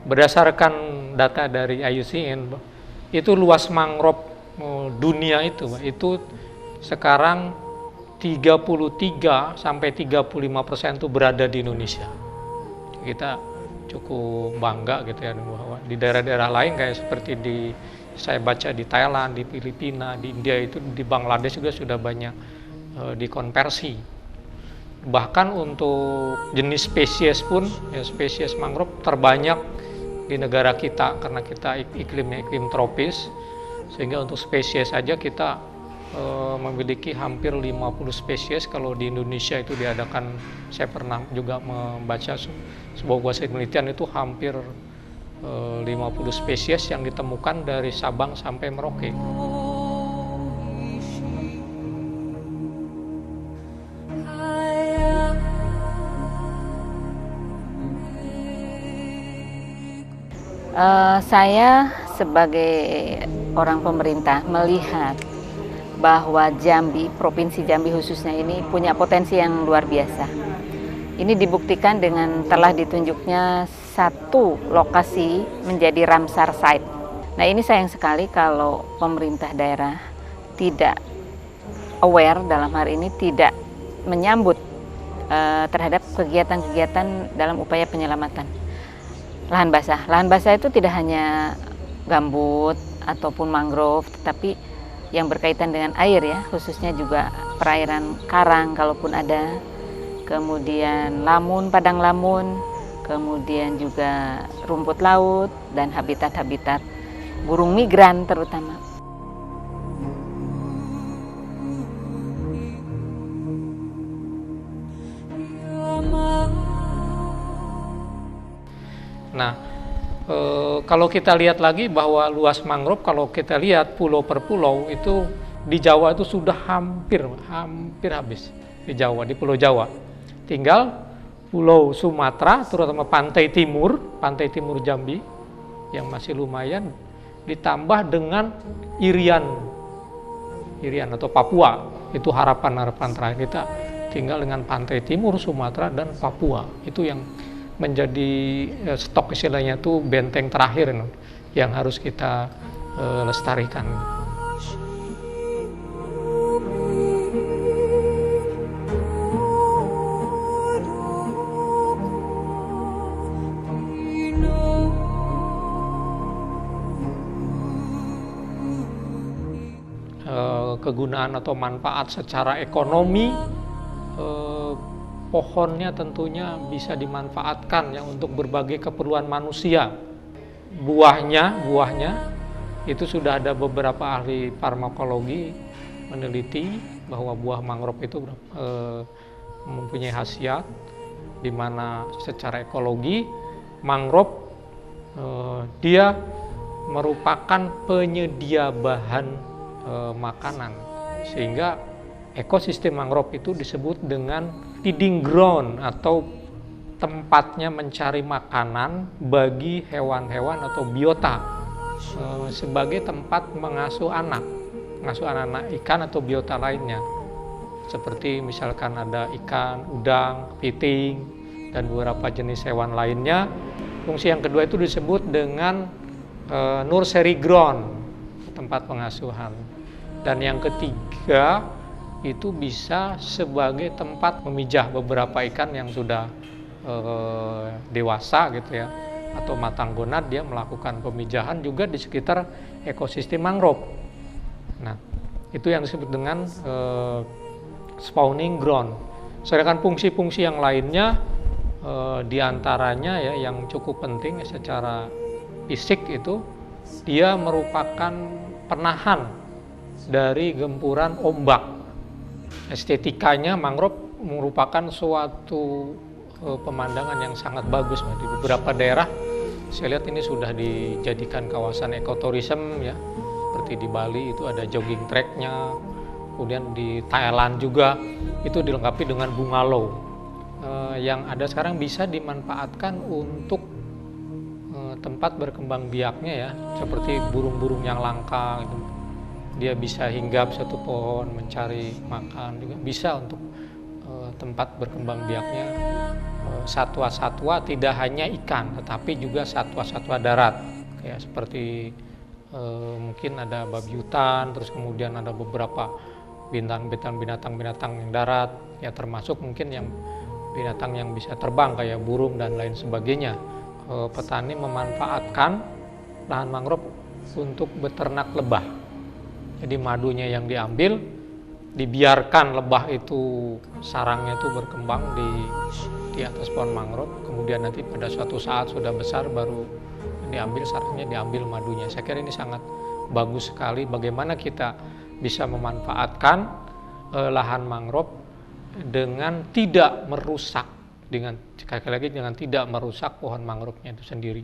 Berdasarkan data dari IUCN, itu luas mangrove dunia itu sekarang 33 sampai 35% itu berada di Indonesia. Kita cukup bangga gitu ya, bahwa di daerah-daerah lain kayak seperti saya baca di Thailand, di Filipina, di India, itu di Bangladesh juga sudah banyak dikonversi. Bahkan untuk jenis spesies pun, ya, spesies mangrove terbanyak di negara kita karena kita iklimnya iklim tropis, sehingga untuk spesies saja kita memiliki hampir 50 spesies. Kalau di Indonesia itu diadakan, saya pernah juga membaca sebuah penelitian, itu hampir 50 spesies yang ditemukan dari Sabang sampai Merauke. Saya sebagai orang pemerintah melihat bahwa Jambi, Provinsi Jambi khususnya ini punya potensi yang luar biasa. Ini dibuktikan dengan telah ditunjuknya satu lokasi menjadi Ramsar Site. Nah, ini sayang sekali kalau pemerintah daerah tidak aware, dalam hari ini tidak menyambut terhadap kegiatan-kegiatan dalam upaya penyelamatan lahan basah. Lahan basah itu tidak hanya gambut ataupun mangrove, tetapi yang berkaitan dengan air ya, khususnya juga perairan karang kalaupun ada, kemudian lamun, padang lamun, kemudian juga rumput laut dan habitat-habitat burung migran terutama. Nah, kalau kita lihat lagi bahwa luas mangrove, kalau kita lihat pulau per pulau itu di Jawa itu sudah hampir habis di Jawa, di Pulau Jawa. Tinggal Pulau Sumatera, terutama pantai timur Jambi yang masih lumayan, ditambah dengan Irian atau Papua. Itu harapan terakhir kita, tinggal dengan pantai timur Sumatera dan Papua. Itu yang menjadi stok, istilahnya itu benteng terakhir yang harus kita lestarikan. Kegunaan atau manfaat secara ekonomi, pohonnya tentunya bisa dimanfaatkan ya untuk berbagai keperluan manusia. Buahnya itu sudah ada beberapa ahli farmakologi meneliti bahwa buah mangrove itu mempunyai khasiat, di mana secara ekologi mangrove dia merupakan penyedia bahan makanan, sehingga ekosistem mangrove itu disebut dengan feeding ground atau tempatnya mencari makanan bagi hewan-hewan atau biota, sebagai tempat mengasuh anak-anak ikan atau biota lainnya, seperti misalkan ada ikan, udang, kepiting, dan beberapa jenis hewan lainnya. Fungsi yang kedua itu disebut dengan nursery ground, tempat pengasuhan. Dan yang ketiga itu bisa sebagai tempat memijah beberapa ikan yang sudah dewasa gitu ya, atau matang gonad, dia melakukan pemijahan juga di sekitar ekosistem mangrove. Nah, itu yang disebut dengan spawning ground. Sedangkan fungsi-fungsi yang lainnya diantaranya ya yang cukup penting secara fisik itu, dia merupakan penahan dari gempuran ombak. Estetikanya mangrove merupakan suatu pemandangan yang sangat bagus. Di beberapa daerah saya lihat ini sudah dijadikan kawasan ekoturism ya, seperti di Bali itu ada jogging tracknya, kemudian di Thailand juga itu dilengkapi dengan bungalow yang ada sekarang bisa dimanfaatkan untuk tempat berkembang biaknya ya, seperti burung-burung yang langka gitu. Dia bisa hinggap satu pohon mencari makan, juga bisa untuk tempat berkembang biaknya satwa-satwa, tidak hanya ikan tetapi juga satwa-satwa darat, kayak seperti mungkin ada babi hutan, terus kemudian ada beberapa binatang-binatang yang darat, ya termasuk mungkin yang binatang yang bisa terbang kayak burung dan lain sebagainya. Petani memanfaatkan lahan mangrove untuk beternak lebah. Jadi madunya yang diambil, dibiarkan lebah itu, sarangnya itu berkembang di atas pohon mangrove, kemudian nanti pada suatu saat sudah besar baru diambil sarangnya, diambil madunya. Saya kira ini sangat bagus sekali bagaimana kita bisa memanfaatkan lahan mangrove dengan tidak merusak, dengan sekali lagi dengan tidak merusak pohon mangrove-nya itu sendiri.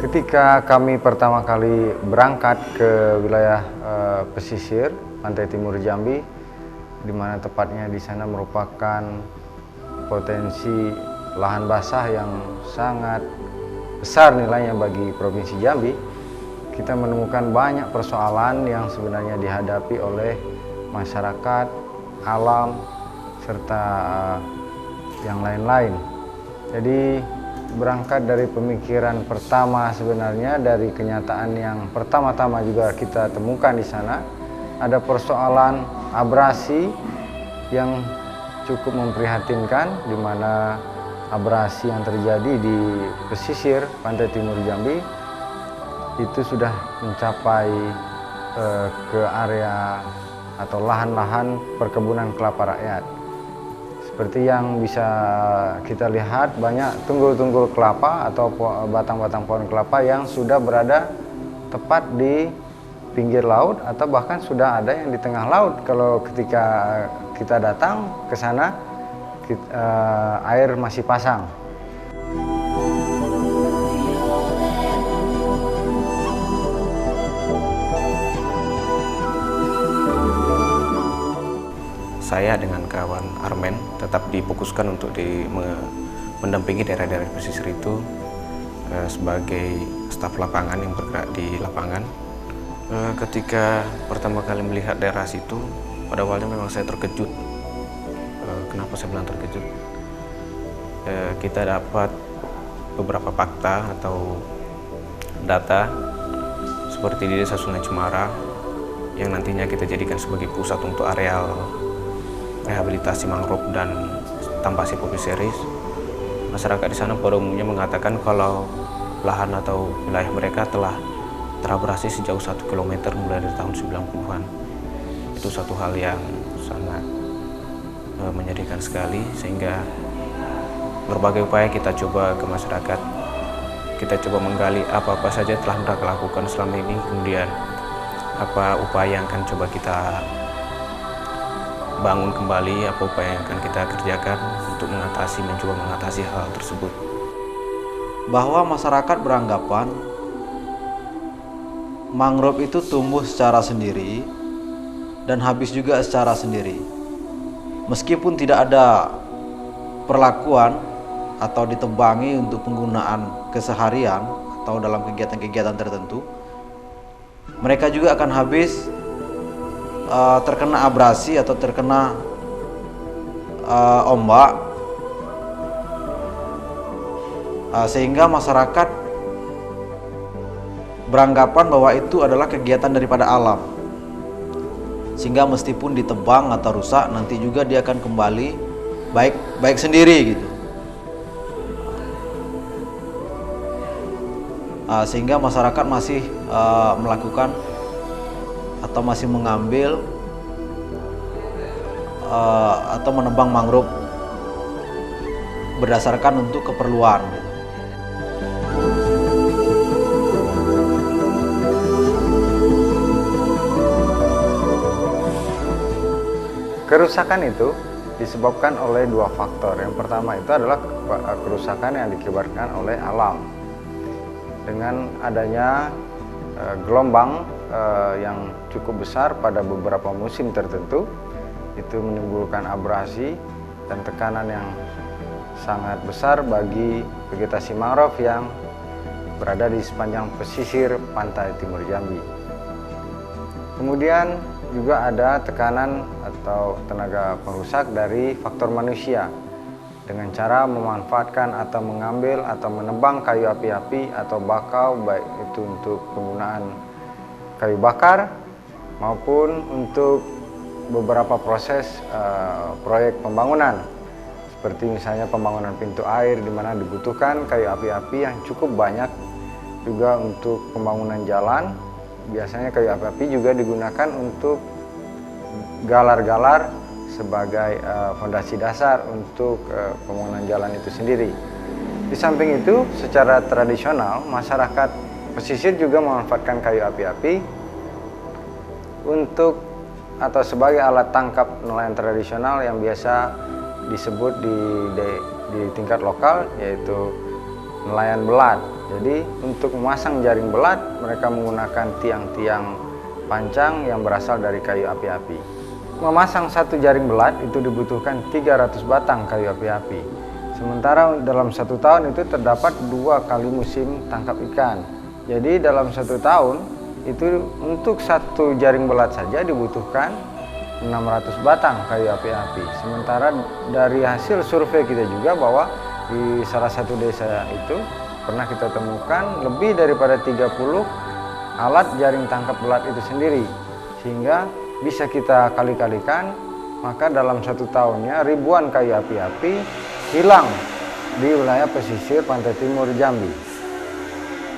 Ketika kami pertama kali berangkat ke wilayah pesisir pantai timur Jambi, di mana tepatnya di sana merupakan potensi lahan basah yang sangat besar nilainya bagi Provinsi Jambi, kita menemukan banyak persoalan yang sebenarnya dihadapi oleh masyarakat, alam, serta yang lain-lain. Jadi berangkat dari pemikiran pertama, sebenarnya dari kenyataan yang pertama-tama juga kita temukan di sana, ada persoalan abrasi yang cukup memprihatinkan, di mana abrasi yang terjadi di pesisir pantai timur Jambi itu sudah mencapai ke area atau lahan-lahan perkebunan kelapa rakyat. Seperti yang bisa kita lihat, banyak tunggul-tunggul kelapa atau batang-batang pohon kelapa yang sudah berada tepat di pinggir laut atau bahkan sudah ada yang di tengah laut. Kalau ketika kita datang ke sana, air masih pasang. Saya dengan kawan Armen tetap difokuskan untuk mendampingi daerah-daerah pesisir itu sebagai staf lapangan yang bergerak di lapangan. Ketika pertama kali melihat daerah situ, pada awalnya memang saya terkejut. Kenapa saya bilang terkejut? Kita dapat beberapa fakta atau data seperti di Desa Sungai Cemara yang nantinya kita jadikan sebagai pusat untuk areal rehabilitasi mangrove dan tambak sipopiseris. Masyarakat di sana pada umumnya mengatakan kalau lahan atau wilayah mereka telah terabrasi sejauh 1 km mulai dari tahun 90-an. Itu satu hal yang sangat menyedihkan sekali, sehingga berbagai upaya kita coba ke masyarakat. Kita coba menggali apa-apa saja telah mereka lakukan selama ini, kemudian apa upaya yang akan coba kita bangun kembali, apa upaya yang akan kita kerjakan untuk mencoba mengatasi hal tersebut. Bahwa masyarakat beranggapan mangrove itu tumbuh secara sendiri dan habis juga secara sendiri. Meskipun tidak ada perlakuan atau ditebangi untuk penggunaan keseharian atau dalam kegiatan-kegiatan tertentu, mereka juga akan habis terkena abrasi atau terkena ombak, sehingga masyarakat beranggapan bahwa itu adalah kegiatan daripada alam, sehingga meskipun ditebang atau rusak nanti juga dia akan kembali baik sendiri gitu. Sehingga masyarakat masih melakukan atau masih mengambil atau menebang mangrove berdasarkan untuk keperluan gitu. Kerusakan itu disebabkan oleh dua faktor. Yang pertama itu adalah kerusakan yang dikibarkan oleh alam. Dengan adanya gelombang yang cukup besar pada beberapa musim tertentu, itu menimbulkan abrasi dan tekanan yang sangat besar bagi vegetasi mangrove yang berada di sepanjang pesisir pantai timur Jambi. Kemudian juga ada tekanan atau tenaga perusak dari faktor manusia dengan cara memanfaatkan atau mengambil atau menebang kayu api-api atau bakau, baik itu untuk penggunaan kayu bakar maupun untuk beberapa proses proyek pembangunan, seperti misalnya pembangunan pintu air di mana dibutuhkan kayu api-api yang cukup banyak. Juga untuk pembangunan jalan, biasanya kayu api-api juga digunakan untuk galar-galar sebagai fondasi dasar untuk pembangunan jalan itu sendiri. Di samping itu, secara tradisional masyarakat pesisir juga memanfaatkan kayu api-api untuk atau sebagai alat tangkap nelayan tradisional yang biasa disebut di tingkat lokal, yaitu nelayan belat. Jadi untuk memasang jaring belat, mereka menggunakan tiang-tiang pancang yang berasal dari kayu api-api. Memasang satu jaring belat itu dibutuhkan 300 batang kayu api-api. Sementara dalam satu tahun itu terdapat 2 kali musim tangkap ikan. Jadi dalam satu tahun itu untuk satu jaring belat saja dibutuhkan 600 batang kayu api-api. Sementara dari hasil survei kita juga bahwa di salah satu desa itu pernah kita temukan lebih daripada 30 alat jaring tangkap belat itu sendiri, sehingga bisa kita kali-kalikan, maka dalam satu tahunnya ribuan kayu api-api hilang di wilayah pesisir pantai timur Jambi.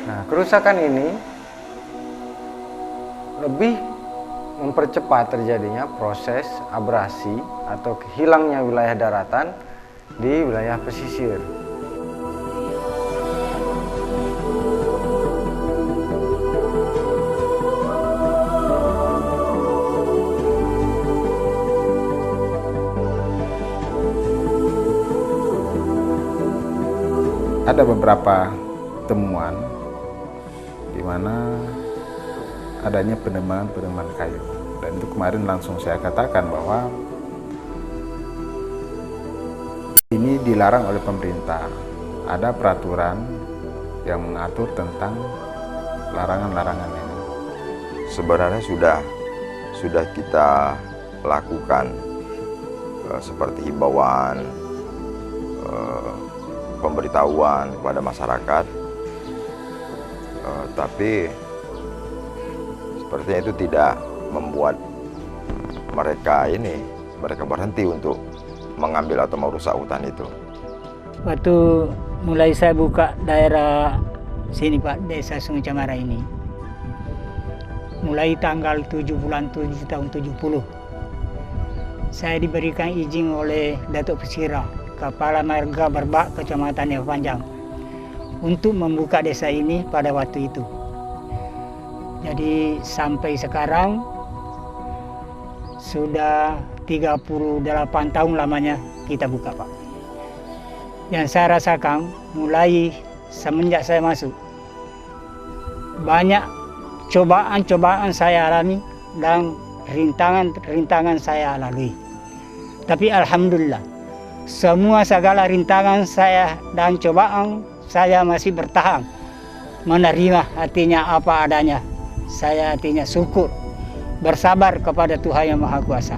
Nah, kerusakan ini lebih mempercepat terjadinya proses abrasi atau hilangnya wilayah daratan di wilayah pesisir. Ada beberapa temuan di mana adanya penebangan kayu, dan itu kemarin langsung saya katakan bahwa ini dilarang oleh pemerintah. Ada peraturan yang mengatur tentang larangan-larangan ini. Sebenarnya sudah kita lakukan seperti himbauan, pemberitahuan kepada masyarakat, tapi sepertinya itu tidak membuat mereka berhenti untuk mengambil atau merusak hutan itu. Waktu mulai saya buka daerah sini Pak, Desa Sungai Cemara ini, mulai tanggal 7 bulan 7 tahun 70, saya diberikan izin oleh Datuk Pesira, Kepala Marga Berbak Kecamatan Neva Panjang, untuk membuka desa ini pada waktu itu. Jadi sampai sekarang sudah 38 tahun lamanya kita buka Pak. Yang saya rasakan mulai semenjak saya masuk, banyak cobaan-cobaan saya alami dan rintangan-rintangan saya lalui. Tapi alhamdulillah, semua segala rintangan saya dan cobaan saya masih bertahan menerima, artinya apa adanya. Saya artinya syukur, bersabar kepada Tuhan Yang Maha Kuasa.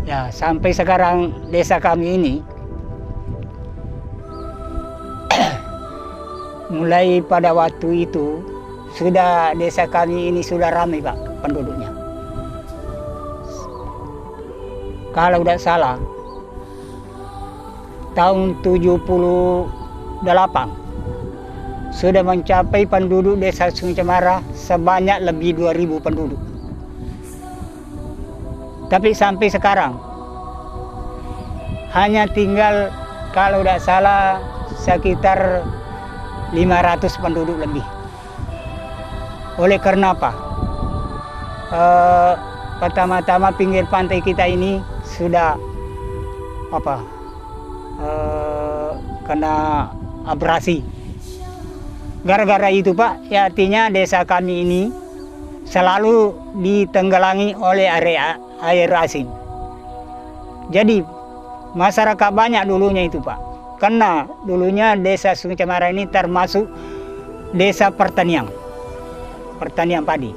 Ya, sampai sekarang desa kami ini mulai pada waktu itu desa kami ini sudah ramai Pak penduduknya. Kalau tidak salah, tahun 78 sudah mencapai penduduk Desa Sungai Cemara sebanyak lebih 2.000 penduduk. Tapi sampai sekarang hanya tinggal kalau tidak salah sekitar 500 penduduk lebih. Oleh karena apa? Pertama-tama pinggir pantai kita ini sudah kena abrasi. Gara-gara itu Pak, ya artinya desa kami ini selalu ditenggelangi oleh air asin. Jadi masyarakat banyak dulunya itu Pak. Karena dulunya desa Sungai Cemara ini termasuk desa pertanian padi.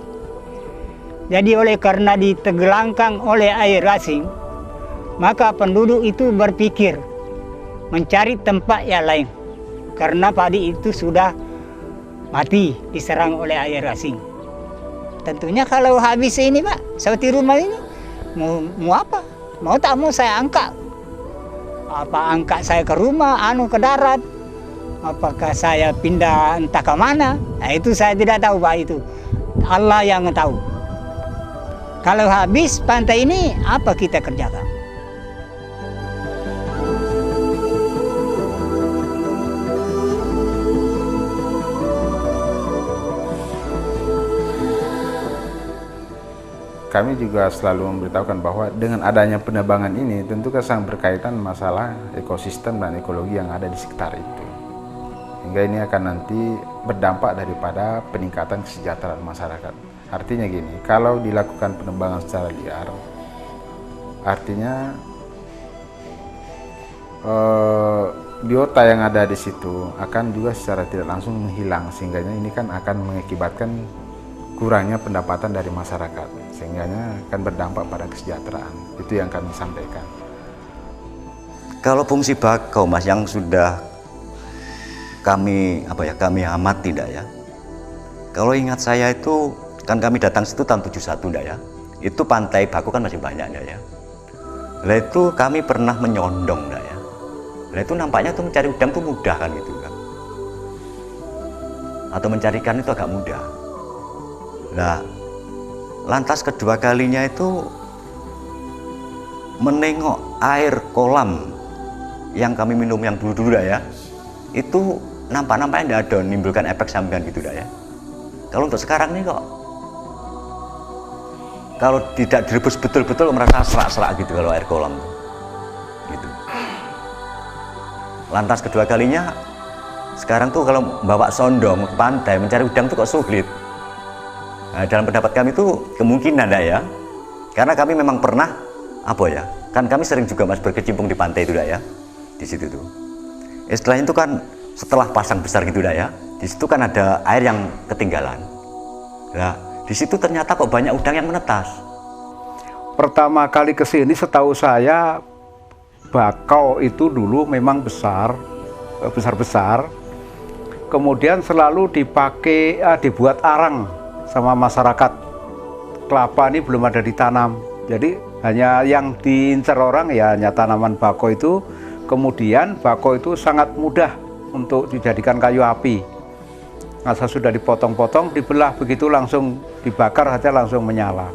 Jadi oleh karena ditenggelamkan oleh air asin, maka penduduk itu berpikir mencari tempat yang lain. Karena padi itu sudah mati diserang oleh air asin. Tentunya kalau habis ini Pak, seperti rumah ini, mau apa? Mau tak mau saya angkat. Apa angkat saya ke rumah, ke darat? Apakah saya pindah entah ke mana? Nah, itu saya tidak tahu Pak, itu Allah yang tahu. Kalau habis pantai ini, apa kita kerjakan? Kami juga selalu memberitahukan bahwa dengan adanya penebangan ini tentu sangat berkaitan masalah ekosistem dan ekologi yang ada di sekitar itu. Hingga ini akan nanti berdampak daripada peningkatan kesejahteraan masyarakat. Artinya gini, kalau dilakukan penebangan secara liar, artinya biota yang ada di situ akan juga secara tidak langsung menghilang, sehingga ini kan akan mengakibatkan kurangnya pendapatan dari masyarakat, sehingga akan berdampak pada kesejahteraan. Itu yang kami sampaikan. Kalau fungsi bakau Mas yang sudah kami amati tidak ya. Kalau ingat saya itu kan kami datang situ tahun 71 enggak ya. Itu pantai bakau kan masih banyak enggak ya. Lah itu kami pernah menyondong enggak ya. Lah itu nampaknya tuh mencari udang tuh mudah kan gitu kan. Atau mencari ikan itu agak mudah. Nah, lantas kedua kalinya itu menengok air kolam yang kami minum yang dulu-dulu ya, itu nampaknya tidak ada menimbulkan efek sampingan gitu ya. Kalau untuk sekarang nih kok, kalau tidak direbus betul-betul merasa serak-serak gitu kalau air kolam gitu. Lantas kedua kalinya sekarang tuh kalau bawa sondong ke pantai mencari udang tuh kok sulit. Nah, dalam pendapat kami itu kemungkinan ya, karena kami memang pernah kan kami sering juga Mas berkecimpung di pantai itu ya. di situ tuh. Setelah itu kan setelah pasang besar gitu dah ya, di situ kan ada air yang ketinggalan. Nah, di situ ternyata kok banyak udang yang menetas. Pertama kali ke sini setahu saya bakau itu dulu memang besar-besar. Kemudian selalu dibuat arang sama masyarakat. Kelapa ini belum ada ditanam. Jadi hanya yang diincar orang ya hanya tanaman bakau itu. Kemudian bakau itu sangat mudah untuk dijadikan kayu api. Asal sudah dipotong-potong, dibelah begitu langsung dibakar saja langsung menyala.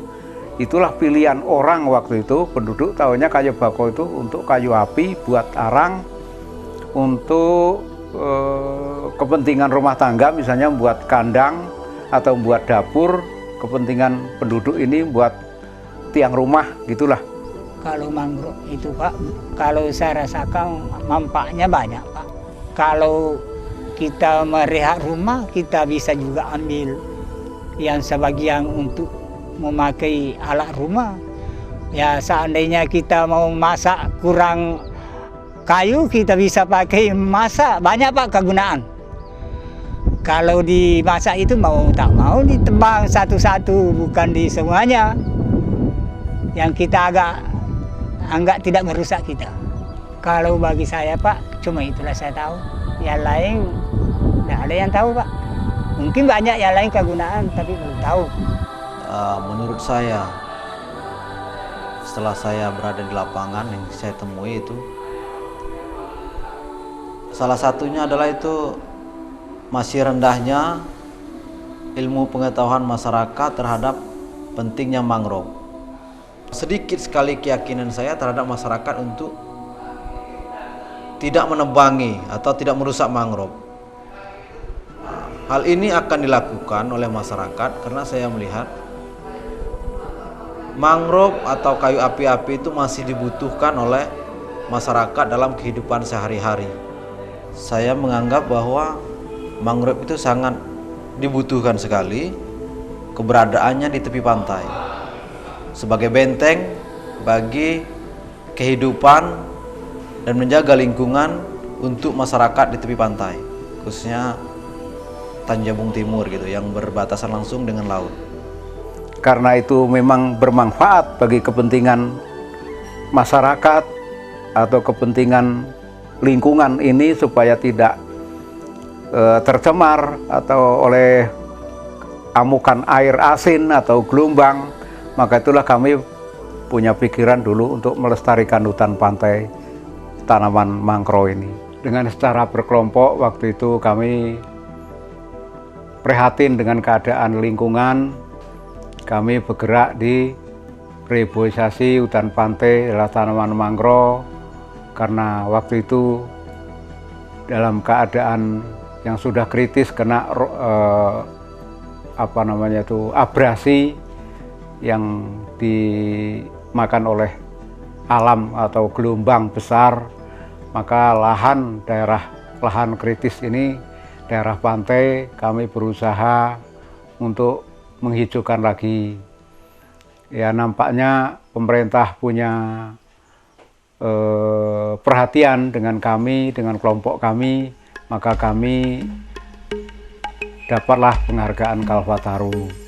Itulah pilihan orang waktu itu, penduduk tahunya kayu bakau itu untuk kayu api, buat arang, untuk kepentingan rumah tangga, misalnya membuat kandang atau membuat dapur, kepentingan penduduk ini buat tiang rumah, gitulah. Kalau mangrove itu Pak, kalau saya rasakan manfaatnya banyak Pak. Kalau kita merehat rumah, kita bisa juga ambil yang sebagian untuk memakai alat rumah. Ya seandainya kita mau masak kurang kayu, kita bisa pakai masak, banyak Pak kegunaan. Kalau dimasak itu mau tak mau ditebang satu-satu, bukan di semuanya. Yang kita anggap tidak merusak kita. Kalau bagi saya Pak, cuma itulah saya tahu. Yang lain tidak ada yang tahu Pak. Mungkin banyak yang lain kegunaan, tapi belum tahu. Menurut saya, setelah saya berada di lapangan yang saya temui itu, salah satunya adalah itu masih rendahnya ilmu pengetahuan masyarakat terhadap pentingnya mangrove. Sedikit sekali keyakinan saya terhadap masyarakat untuk tidak menebangi atau tidak merusak mangrove. Hal ini akan dilakukan oleh masyarakat karena saya melihat mangrove atau kayu api-api itu masih dibutuhkan oleh masyarakat dalam kehidupan sehari-hari. Saya menganggap bahwa mangrove itu sangat dibutuhkan sekali keberadaannya di tepi pantai sebagai benteng bagi kehidupan dan menjaga lingkungan untuk masyarakat di tepi pantai, khususnya Tanjabung Timur gitu yang berbatasan langsung dengan laut. Karena itu memang bermanfaat bagi kepentingan masyarakat atau kepentingan lingkungan ini supaya tidak tercemar atau oleh amukan air asin atau gelombang. Maka itulah kami punya pikiran dulu untuk melestarikan hutan pantai tanaman mangrove ini. Dengan secara berkelompok waktu itu kami prihatin dengan keadaan lingkungan. Kami bergerak di reboisasi hutan pantai adalah tanaman mangrove karena waktu itu dalam keadaan yang sudah kritis kena abrasi yang dimakan oleh alam atau gelombang besar, maka lahan kritis ini, daerah pantai, kami berusaha untuk menghijaukan lagi. Ya nampaknya pemerintah punya perhatian dengan kami, dengan kelompok kami, maka kami dapatlah penghargaan Kalpataru.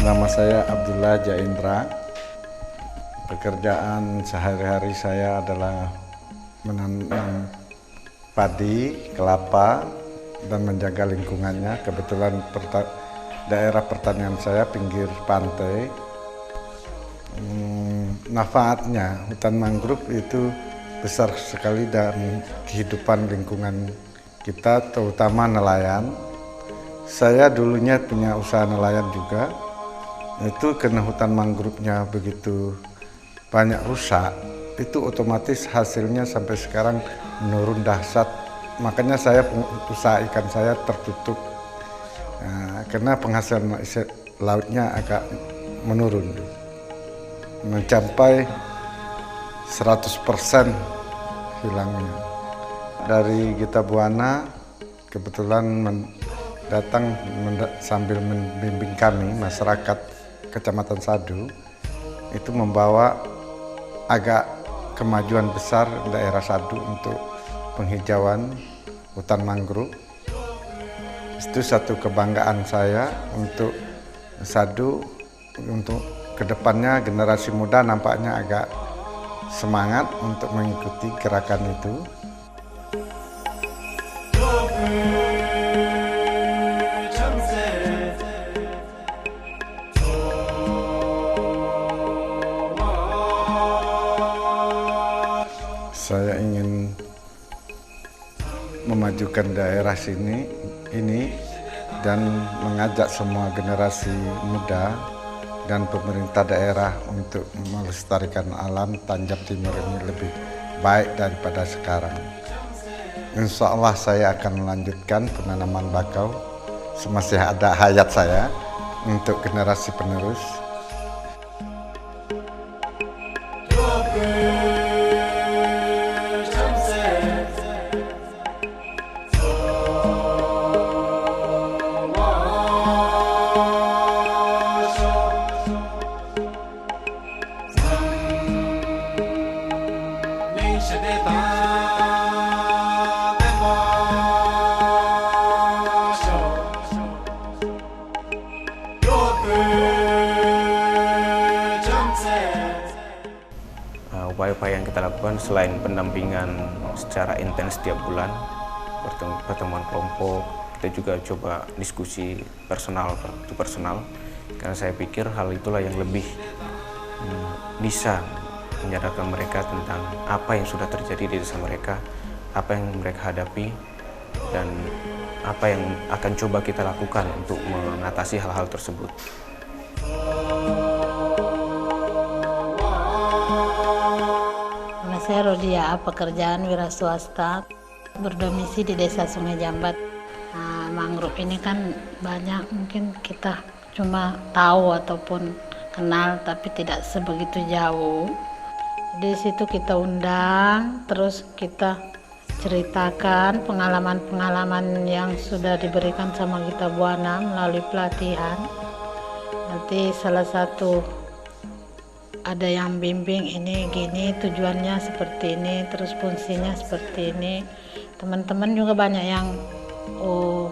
Nama saya Abdullah Jaindra. Pekerjaan sehari-hari saya adalah menanam padi, kelapa, dan menjaga lingkungannya. Kebetulan daerah pertanian saya pinggir pantai. Manfaatnya hutan mangrove itu besar sekali dalam kehidupan lingkungan kita, terutama nelayan. Saya dulunya punya usaha nelayan juga. Itu karena hutan mangrove-nya begitu banyak rusak, itu otomatis hasilnya sampai sekarang menurun dahsyat. Makanya usaha ikan saya tertutup. Nah, karena penghasilan lautnya agak menurun, mencapai 100% hilangnya. Dari Gita Buana kebetulan datang sambil membimbing kami masyarakat Kecamatan Sadu, itu membawa agak kemajuan besar daerah Sadu untuk penghijauan hutan mangrove. Itu satu kebanggaan saya untuk Sadu. Untuk kedepannya generasi muda nampaknya agak semangat untuk mengikuti gerakan itu. Saya ingin memajukan daerah ini dan mengajak semua generasi muda dan pemerintah daerah untuk melestarikan alam Tanjab Timur ini lebih baik daripada sekarang. Insya Allah saya akan melanjutkan penanaman bakau semasih ada hayat saya untuk generasi penerus. Upaya-upaya yang kita lakukan selain pendampingan secara intens setiap bulan, pertemuan kelompok, kita juga coba diskusi personal karena saya pikir hal itulah yang lebih bisa menyadarkan mereka tentang apa yang sudah terjadi di desa mereka, apa yang mereka hadapi, dan apa yang akan coba kita lakukan untuk mengatasi hal-hal tersebut. Saya Rodia, pekerjaan wira swasta, berdomisili di Desa Sungai Jambat. Nah, mangrove ini kan banyak, mungkin kita cuma tahu ataupun kenal, tapi tidak sebegitu jauh. Di situ kita undang, terus kita ceritakan pengalaman-pengalaman yang sudah diberikan sama Gita Buana melalui pelatihan. Nanti salah satu ada yang bimbing, ini gini tujuannya seperti ini, terus fungsinya seperti ini. Teman-teman juga banyak yang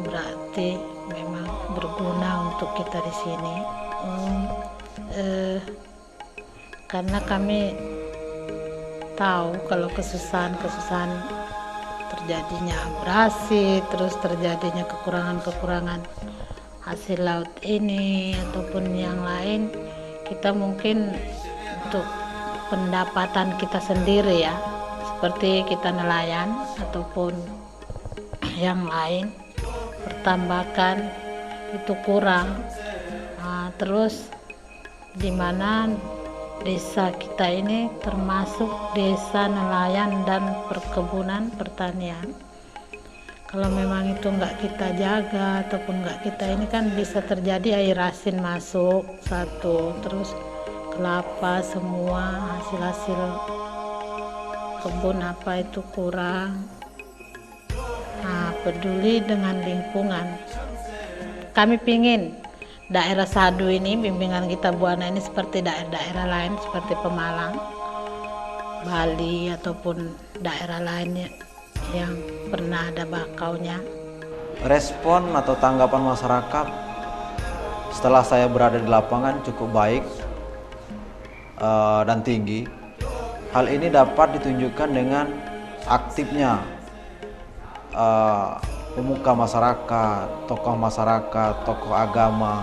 berarti memang berguna untuk kita di sini. Karena kami tahu kalau kesusahan terjadinya abrasi, terus terjadinya kekurangan hasil laut ini ataupun yang lain, kita mungkin untuk pendapatan kita sendiri ya, seperti kita nelayan ataupun yang lain, pertambakan itu kurang. Nah, terus di mana desa kita ini termasuk desa nelayan dan perkebunan pertanian. Kalau memang itu nggak kita jaga ataupun nggak kita ini kan bisa terjadi air asin masuk satu, terus kelapa semua hasil kebun apa itu kurang. Nah, peduli dengan lingkungan. Kami pingin daerah Sadu ini, bimbingan Gita Buana ini seperti daerah-daerah lain seperti Pemalang, Bali ataupun daerah lainnya yang pernah ada bakaunya. Respon atau tanggapan masyarakat setelah saya berada di lapangan cukup baik dan tinggi. Hal ini dapat ditunjukkan dengan aktifnya pemuka masyarakat, tokoh agama,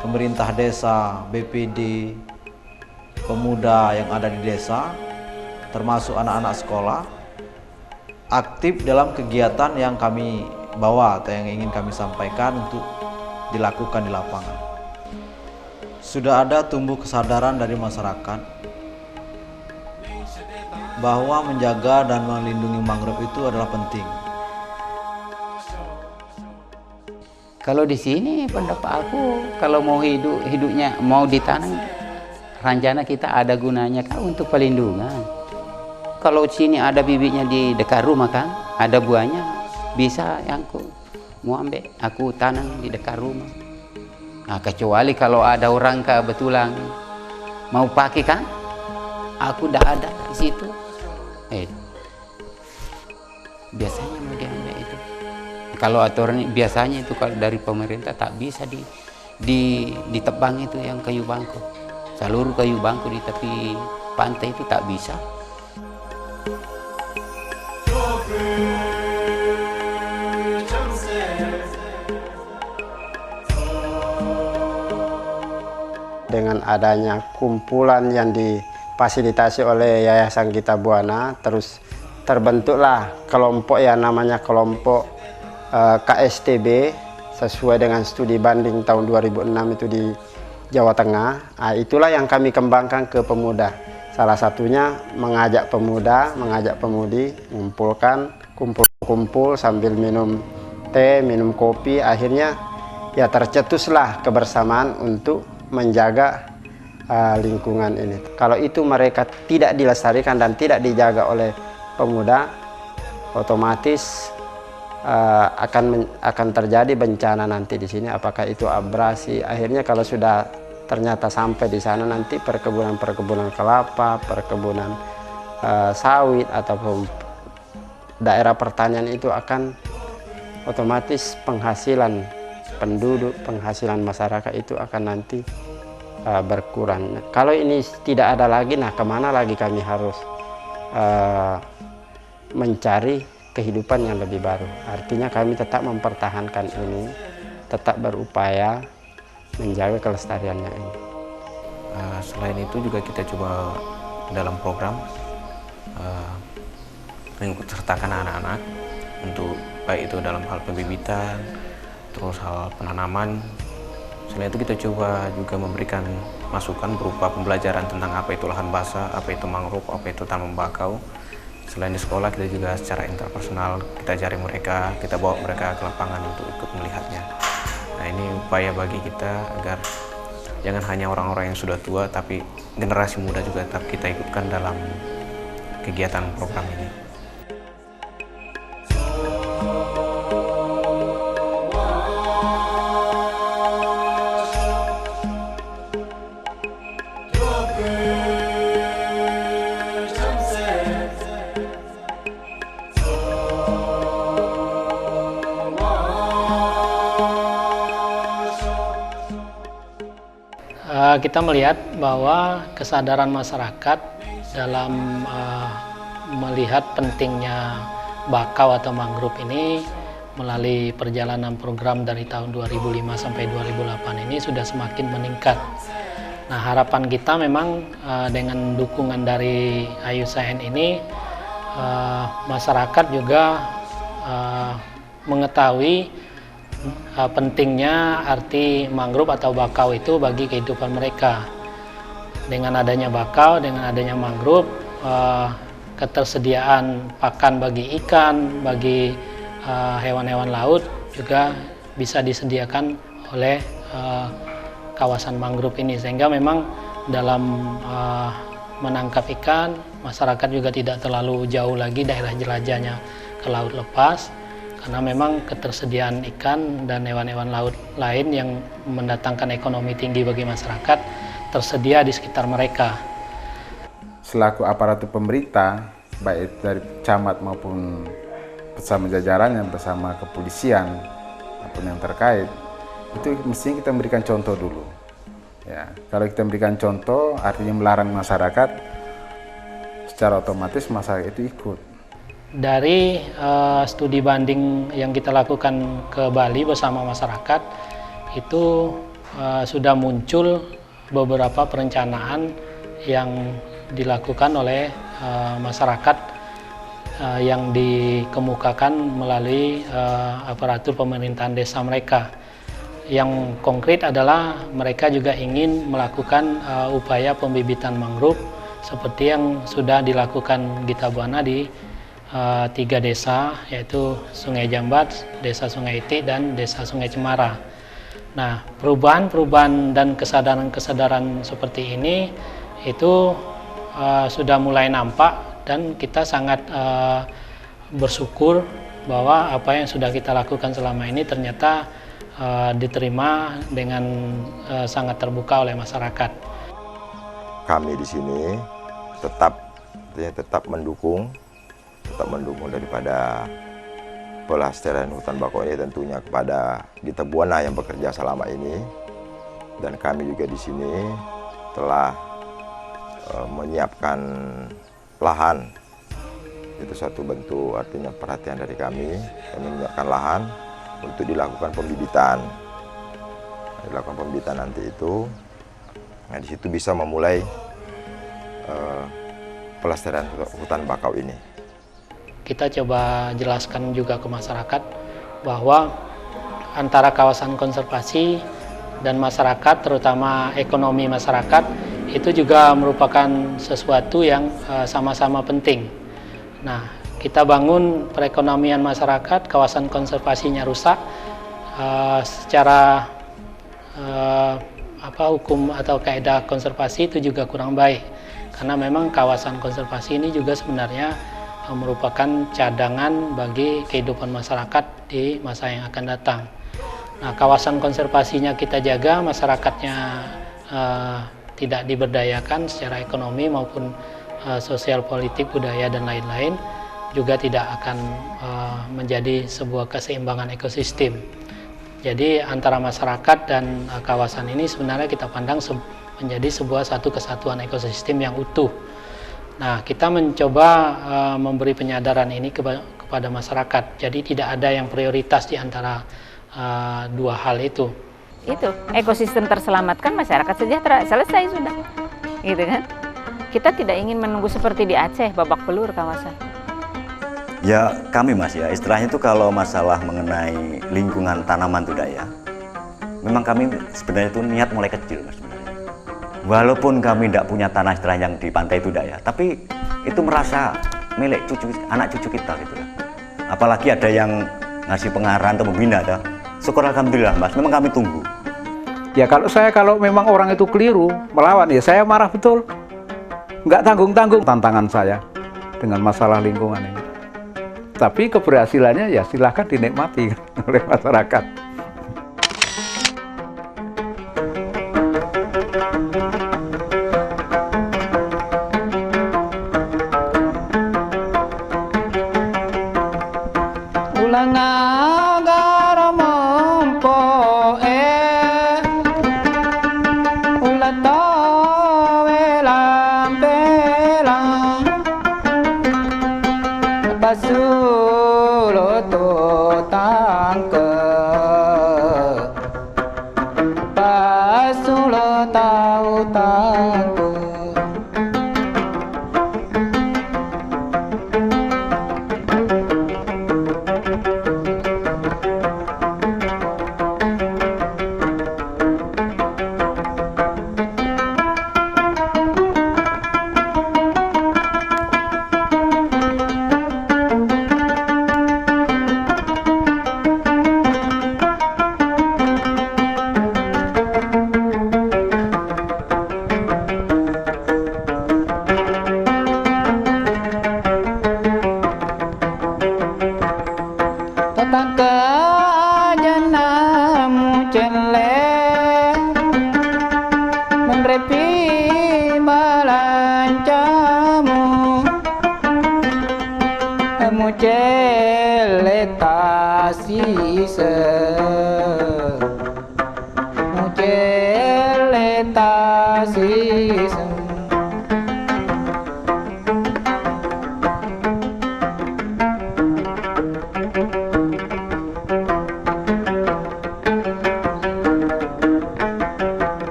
pemerintah desa, BPD, pemuda yang ada di desa, termasuk anak-anak sekolah, aktif dalam kegiatan yang kami bawa atau yang ingin kami sampaikan untuk dilakukan di lapangan. Sudah ada tumbuh kesadaran dari masyarakat bahwa menjaga dan melindungi mangrove itu adalah penting. Kalau di sini pendapat aku, kalau mau hidupnya mau ditanam, rencana kita ada gunanya kan untuk pelindungan. Kalau sini ada bibitnya di dekat rumah kan, ada buahnya, bisa yang aku mau ambil, aku tanam di dekat rumah. Nah, kecuali kalau ada orang kebetulan mau pakai kan, aku udah ada di situ. Biasanya mau diambil itu. Kalau aturan biasanya itu kalau dari pemerintah tak bisa ditebang itu yang kayu bangku. Seluruh kayu bangku di tepi pantai itu tak bisa. Dengan adanya kumpulan yang difasilitasi oleh Yayasan Gita Buana, terus terbentuklah kelompok yang namanya kelompok KSTB sesuai dengan studi banding tahun 2006 itu di Jawa Tengah. Nah, itulah yang kami kembangkan ke pemuda. Salah satunya mengajak pemuda, mengajak pemudi, mengumpulkan, kumpul-kumpul sambil minum teh, minum kopi. Akhirnya ya tercetuslah kebersamaan untuk menjaga lingkungan ini. Kalau itu mereka tidak dilestarikan dan tidak dijaga oleh pemuda, otomatis akan terjadi bencana nanti di sini. Apakah itu abrasi? Akhirnya kalau sudah ternyata sampai di sana nanti perkebunan kelapa, perkebunan sawit ataupun daerah pertanian itu akan otomatis penghasilan penduduk, penghasilan masyarakat itu akan nanti berkurang. Kalau ini tidak ada lagi, nah kemana lagi kami harus mencari kehidupan yang lebih baru. Artinya kami tetap mempertahankan ini, tetap berupaya menjaga kelestariannya ini. Selain itu juga kita coba dalam program mengikut sertakan anak-anak untuk baik itu dalam hal pembibitan, terus hal penanaman. Selain itu kita coba juga memberikan masukan berupa pembelajaran tentang apa itu lahan basah, apa itu mangrove, apa itu tanaman bakau. Selain di sekolah, kita juga secara interpersonal kita ajari mereka, kita bawa mereka ke lapangan untuk ikut melihatnya. Nah, ini upaya bagi kita agar jangan hanya orang-orang yang sudah tua, tapi generasi muda juga tetap kita ikutkan dalam kegiatan program ini. Kita melihat bahwa kesadaran masyarakat dalam melihat pentingnya bakau atau mangrove ini melalui perjalanan program dari tahun 2005 sampai 2008 ini sudah semakin meningkat. Nah, harapan kita memang dengan dukungan dari IUCN ini masyarakat juga mengetahui pentingnya arti mangrove atau bakau itu bagi kehidupan mereka. Dengan adanya bakau, dengan adanya mangrove, ketersediaan pakan bagi ikan, bagi hewan-hewan laut juga bisa disediakan oleh kawasan mangrove ini, sehingga memang dalam menangkap ikan masyarakat juga tidak terlalu jauh lagi daerah jelajahnya ke laut lepas, karena memang ketersediaan ikan dan hewan-hewan laut lain yang mendatangkan ekonomi tinggi bagi masyarakat tersedia di sekitar mereka. Selaku aparatur pemerintah, baik dari camat maupun bersama jajarannya, bersama kepolisian maupun yang terkait, itu mestinya kita memberikan contoh dulu. Ya, kalau kita memberikan contoh, artinya melarang masyarakat, secara otomatis masyarakat itu ikut. Dari studi banding yang kita lakukan ke Bali bersama masyarakat, itu sudah muncul beberapa perencanaan yang dilakukan oleh masyarakat yang dikemukakan melalui aparatur pemerintahan desa mereka. Yang konkret adalah mereka juga ingin melakukan upaya pembibitan mangrove seperti yang sudah dilakukan Gita Buana di 3 desa, yaitu Sungai Jambat, Desa Sungai Itik, dan Desa Sungai Cemara. Nah, perubahan-perubahan dan kesadaran-kesadaran seperti ini itu sudah mulai nampak, dan kita sangat bersyukur bahwa apa yang sudah kita lakukan selama ini ternyata diterima dengan sangat terbuka oleh masyarakat. Kami di sini tetap mendukung daripada pelestarian hutan bakau ini tentunya kepada Gita Buana yang bekerja selama ini, dan kami juga di sini telah menyiapkan lahan. Itu satu bentuk artinya perhatian dari kami menyiapkan lahan untuk dilakukan pembibitan. Nanti itu, nah di situ bisa memulai pelestarian hutan bakau ini. Kita coba jelaskan juga ke masyarakat bahwa antara kawasan konservasi dan masyarakat, terutama ekonomi masyarakat, itu juga merupakan sesuatu yang sama-sama penting. Nah, kita bangun perekonomian masyarakat, kawasan konservasinya rusak, secara hukum atau kaidah konservasi itu juga kurang baik, karena memang kawasan konservasi ini juga sebenarnya merupakan cadangan bagi kehidupan masyarakat di masa yang akan datang. Nah, kawasan konservasinya kita jaga, masyarakatnya tidak diberdayakan secara ekonomi maupun sosial, politik, budaya, dan lain-lain, juga tidak akan menjadi sebuah keseimbangan ekosistem. Jadi antara masyarakat dan kawasan ini sebenarnya kita pandang menjadi sebuah satu kesatuan ekosistem yang utuh. Nah, kita mencoba memberi penyadaran ini kepada masyarakat. Jadi tidak ada yang prioritas di antara dua hal itu. Itu ekosistem terselamatkan, masyarakat sejahtera, selesai sudah, gitu kan? Kita tidak ingin menunggu seperti di Aceh, babak belur kawasan. Ya kami Mas ya, istilahnya itu kalau masalah mengenai lingkungan tanaman itu ya, memang kami sebenarnya itu niat mulai kecil Mas. Walaupun kami tidak punya tanah istilahnya yang di pantai itu ya, tapi itu merasa milik anak cucu kita gitu lah. Apalagi ada yang ngasih pengarahan atau membina, syukur alhamdulillah Mas, memang kami tunggu. Ya kalau memang orang itu keliru melawan, ya saya marah betul. Nggak tanggung-tanggung tantangan saya dengan masalah lingkungan ini. Tapi keberhasilannya ya silahkan dinikmati oleh masyarakat.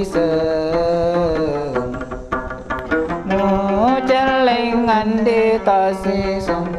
sen mu celengan di tasi song